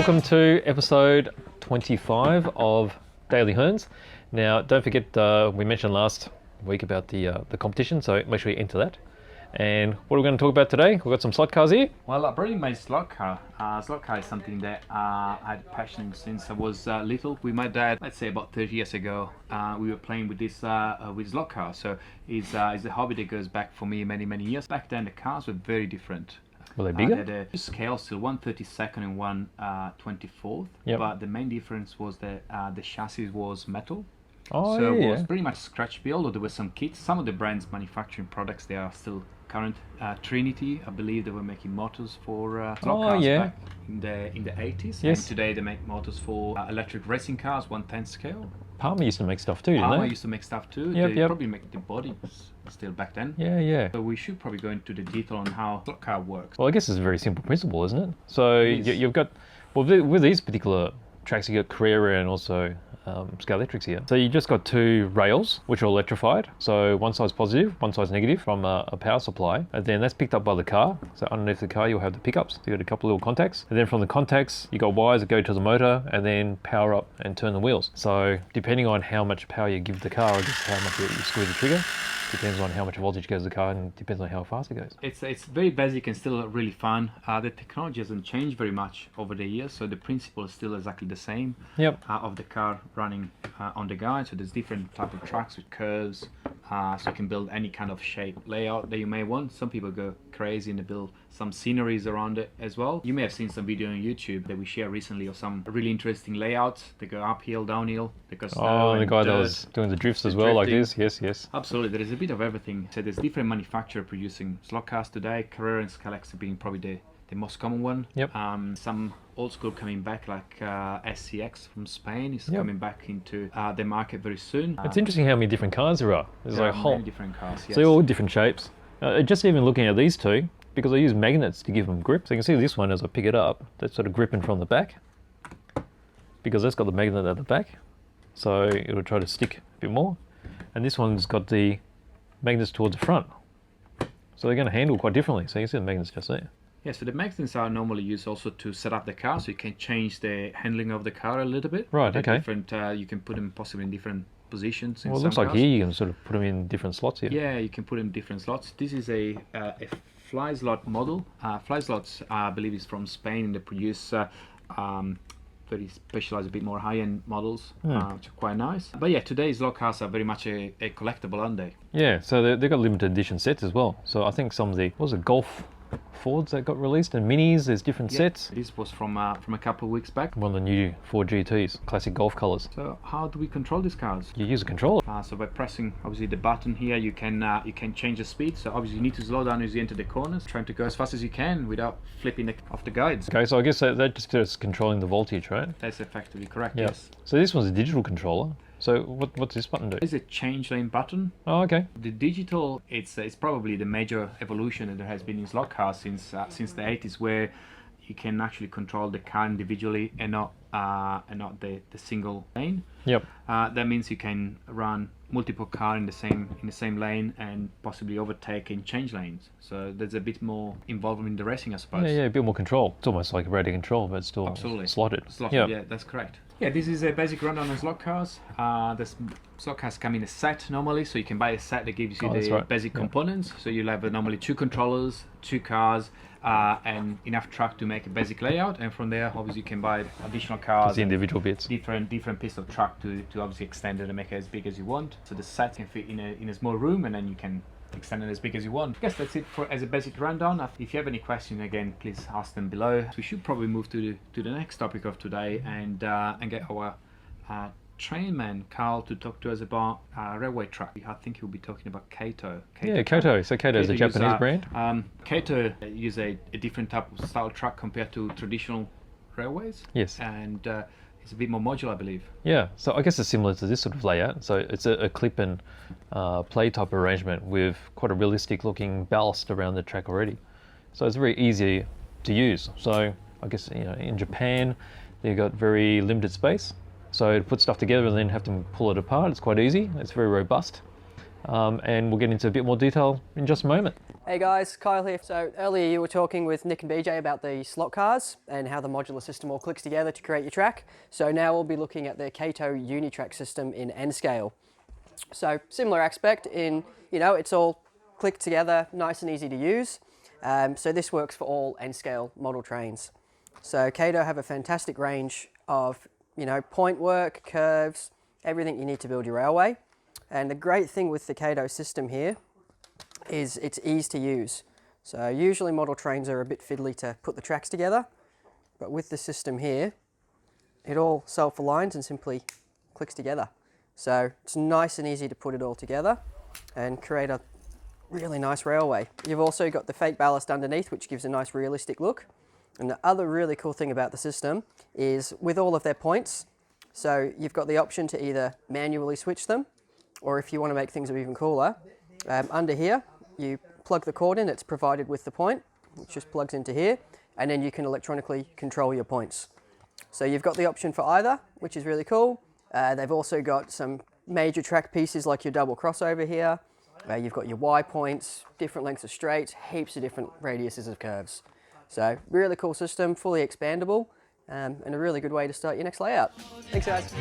welcome to episode 25 of Daily Hearns. Now, don't forget, we mentioned last week about the competition, so make sure you enter that. And what are we going to talk about today? We've got some slot cars here. Well, I brought in my slot car. Slot car is something that I had passion since I was little. With my dad, let's say about 30 years ago, we were playing with this with slot car. So it's a hobby that goes back for me many years. Back then, the cars were very different. Were they bigger? They had a scale still, 1/32 and 1/24. Yep. But the main difference was that the chassis was metal. Oh, So yeah. it was pretty much scratch build, although there were some kits. Some of the brands manufacturing products, they are still current. Trinity, I believe they were making motors for slot cars back in the 80s. Yes. And today they make motors for electric racing cars, 1/10 scale. Palmer used to make stuff too, didn't Palmer they? used to make stuff too. Yep, They yep. probably make the bodies still back then. Yeah. So we should probably go into the detail on how slot car works. Well, I guess it's a very simple principle, isn't it? So It is. you've got, well, with these particular tracks, you've got Carrera and also Scalextrics here. So you just got two rails, which are electrified. So one side's positive, one side's negative from a power supply. And then that's picked up by the car. So underneath the car, you'll have the pickups. So you've got a couple of little contacts. And then from the contacts, you got wires that go to the motor and then power up and turn the wheels. So depending on how much power you give the car, or just how much you squeeze the trigger, depends on how much voltage goes to the car and depends on how fast it goes. It's very basic and still really fun. The technology hasn't changed very much over the years, so the principle is still exactly the same. Yep. Of the car running on the guide. So there's different type of tracks with curves, so you can build any kind of shape layout that you may want. Some people go crazy and they build some sceneries around it as well. You may have seen some video on YouTube that we shared recently of some really interesting layouts. They go uphill, downhill, they go snow Oh, the and guy that dirt. was doing the drifts The as well, like drifting. this. Yes. Absolutely, there is a bit of everything. So there's different manufacturers producing slot cars today. Carrera and Scalextrics being probably the most common one. Yep. Some old school coming back, like SCX from Spain is Yep. coming back into the market very soon. It's interesting how many different cars there are. There's There like are a whole, many different cars. Yes. so they're all different shapes. Just even looking at these two, because I use magnets to give them grip. So you can see this one as I pick it up, that's sort of gripping from the back, because that's got the magnet at the back. So it'll try to stick a bit more. And this one's got the magnets towards the front. So they're going to handle quite differently. So you can see the magnets just there. Yeah, so the magnets are normally used also to set up the car, so you can change the handling of the car a little bit. Right, They're okay. Different. You can put them possibly in different positions. Well, it in looks some like cars. here you can sort of put them in different slots here. Yeah, you can put them in different slots. This is a fly slot model. Fly slots, I believe, is from Spain, and they produce very specialized, a bit more high-end models, which are quite nice. But yeah, today's slot cars are very much a collectible, aren't they? Yeah, so they've got limited edition sets as well. So I think some of the, what was it, Golf Fords that got released and Minis, there's different sets. This was from a couple of weeks back. One of the new Ford GTs, classic Golf colours. So how do we control these cars? You use a controller. So by pressing obviously the button here, you can change the speed. So obviously you need to slow down as you enter the corners, trying to go as fast as you can without flipping off the guides. Okay, so I guess that just controlling the voltage, right? That's effectively correct. Yeah. Yes. So this one's a digital controller. So what's this button do? There's a change lane button. Oh, okay. The digital, it's probably the major evolution that there has been in slot cars since the 80s, where you can actually control the car individually and not the single lane. Yep. That means you can run multiple cars in the same lane and possibly overtake and change lanes. So there's a bit more involvement in the racing, I suppose. Yeah, a bit more control. It's almost like a radio control, but it's still Absolutely. slotted. Slotted, yeah, that's correct. Yeah, this is a basic rundown on slot cars. The slot cars come in a set normally, so you can buy a set that gives you Oh, that's the right. basic Yeah. components. So you'll have normally 2 controllers, 2 cars, and enough track to make a basic layout. And from there, obviously, you can buy additional cars, Just the individual bits. different pieces of track to obviously extend it and make it as big as you want. So the set can fit in a small room, and then you can extend it as big as you want. I guess that's it as a basic rundown. If you have any questions, again, please ask them below. We should probably move to the next topic of today and get our train man Carl to talk to us about railway track. I think he'll be talking about Kato. Yeah, Kato. So Kato is a Japanese brand. Kato use a different type of style track compared to traditional railways. Yes. And it's a bit more modular, I believe. Yeah, so I guess it's similar to this sort of layout. So it's a clip and play type arrangement with quite a realistic looking ballast around the track already. So it's very easy to use. So I guess, you know, in Japan, they've got very limited space. So to put stuff together and then have to pull it apart, it's quite easy. It's very robust. and we'll get into a bit more detail in just a moment. Hey guys, Kyle here. So earlier you were talking with Nick and BJ about the slot cars and how the modular system all clicks together to create your track. So now we'll be looking at the Kato Unitrack system in N scale. So similar aspect in, it's all clicked together, nice and easy to use. So this works for all N scale model trains. So Kato have a fantastic range of, point work, curves, everything you need to build your railway. And the great thing with the Kato system here is its ease to use. So usually model trains are a bit fiddly to put the tracks together, but with the system here, it all self-aligns and simply clicks together. So it's nice and easy to put it all together and create a really nice railway. You've also got the fake ballast underneath, which gives a nice realistic look. And the other really cool thing about the system is with all of their points, so you've got the option to either manually switch them, or if you want to make things even cooler, under here, you plug the cord in, it's provided with the point, which just plugs into here, and then you can electronically control your points. So you've got the option for either, which is really cool. They've also got some major track pieces like your double crossover here. You've got your Y points, different lengths of straights, heaps of different radiuses of curves. So really cool system, fully expandable, and a really good way to start your next layout. Thanks guys.